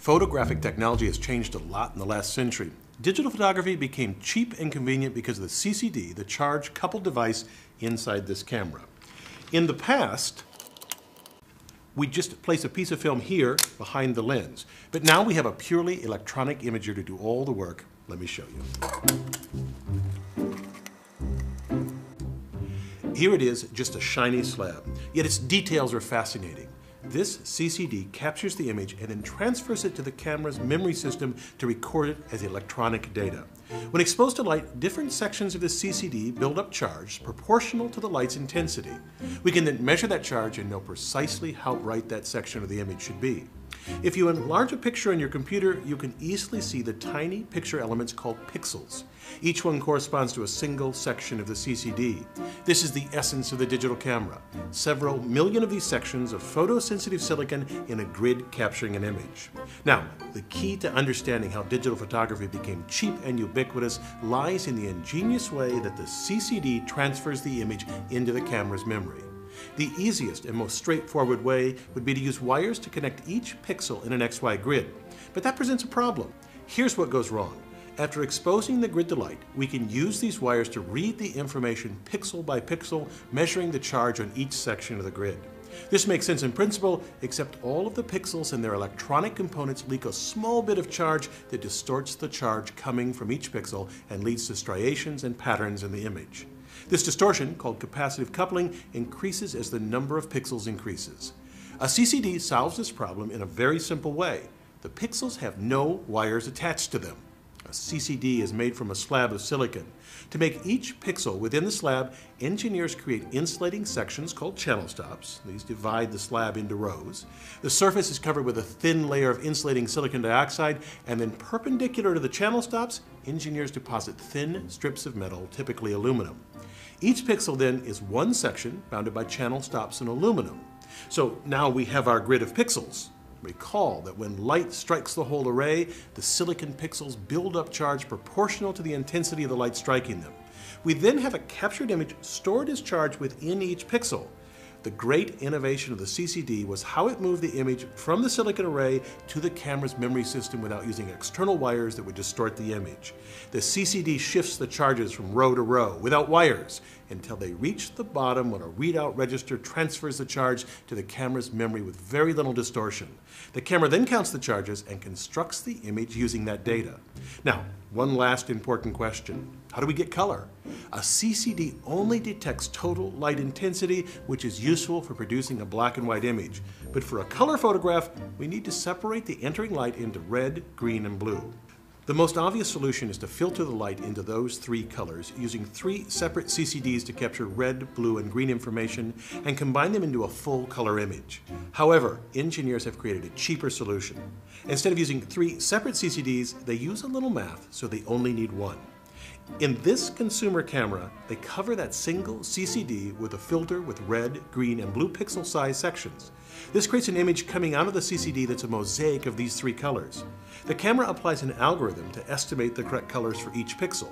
Photographic technology has changed a lot in the last century. Digital photography became cheap and convenient because of the CCD, the charge-coupled device inside this camera. In the past, we just place a piece of film here behind the lens. But now we have a purely electronic imager to do all the work. Let me show you. Here it is, just a shiny slab, yet its details are fascinating. This CCD captures the image and then transfers it to the camera's memory system to record it as electronic data. When exposed to light, different sections of the CCD build up charge proportional to the light's intensity. We can then measure that charge and know precisely how bright that section of the image should be. If you enlarge a picture on your computer, you can easily see the tiny picture elements called pixels. Each one corresponds to a single section of the CCD. This is the essence of the digital camera. Several million of these sections of photosensitive silicon in a grid capturing an image. Now, the key to understanding how digital photography became cheap and ubiquitous lies in the ingenious way that the CCD transfers the image into the camera's memory. The easiest and most straightforward way would be to use wires to connect each pixel in an XY grid. But that presents a problem. Here's what goes wrong. After exposing the grid to light, we can use these wires to read the information pixel by pixel, measuring the charge on each section of the grid. This makes sense in principle, except all of the pixels and their electronic components leak a small bit of charge that distorts the charge coming from each pixel and leads to striations and patterns in the image. This distortion, called capacitive coupling, increases as the number of pixels increases. A CCD solves this problem in a very simple way. The pixels have no wires attached to them. A CCD is made from a slab of silicon. To make each pixel within the slab, engineers create insulating sections called channel stops. These divide the slab into rows. The surface is covered with a thin layer of insulating silicon dioxide, and then perpendicular to the channel stops, engineers deposit thin strips of metal, typically aluminum. Each pixel then is one section bounded by channel stops and aluminum. So now we have our grid of pixels. Recall that when light strikes the whole array, the silicon pixels build up charge proportional to the intensity of the light striking them. We then have a captured image stored as charge within each pixel. The great innovation of the CCD was how it moved the image from the silicon array to the camera's memory system without using external wires that would distort the image. The CCD shifts the charges from row to row without wires until they reach the bottom when a readout register transfers the charge to the camera's memory with very little distortion. The camera then counts the charges and constructs the image using that data. Now, one last important question. How do we get color? A CCD only detects total light intensity, which is useful for producing a black and white image. But for a color photograph, we need to separate the entering light into red, green, and blue. The most obvious solution is to filter the light into those three colors using three separate CCDs to capture red, blue, and green information and combine them into a full color image. However, engineers have created a cheaper solution. Instead of using three separate CCDs, they use a little math, so they only need one. In this consumer camera, they cover that single CCD with a filter with red, green, and blue pixel size sections. This creates an image coming out of the CCD that's a mosaic of these three colors. The camera applies an algorithm to estimate the correct colors for each pixel.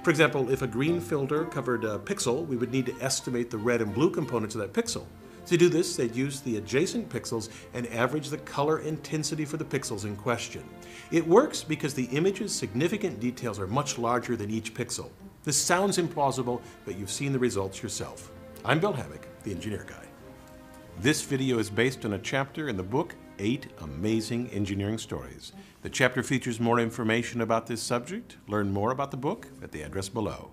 For example, if a green filter covered a pixel, we would need to estimate the red and blue components of that pixel. To do this, they'd use the adjacent pixels and average the color intensity for the pixels in question. It works because the image's significant details are much larger than each pixel. This sounds implausible, but you've seen the results yourself. I'm Bill Hammack, the Engineer Guy. This video is based on a chapter in the book, 8 Amazing Engineering Stories. The chapter features more information about this subject. Learn more about the book at the address below.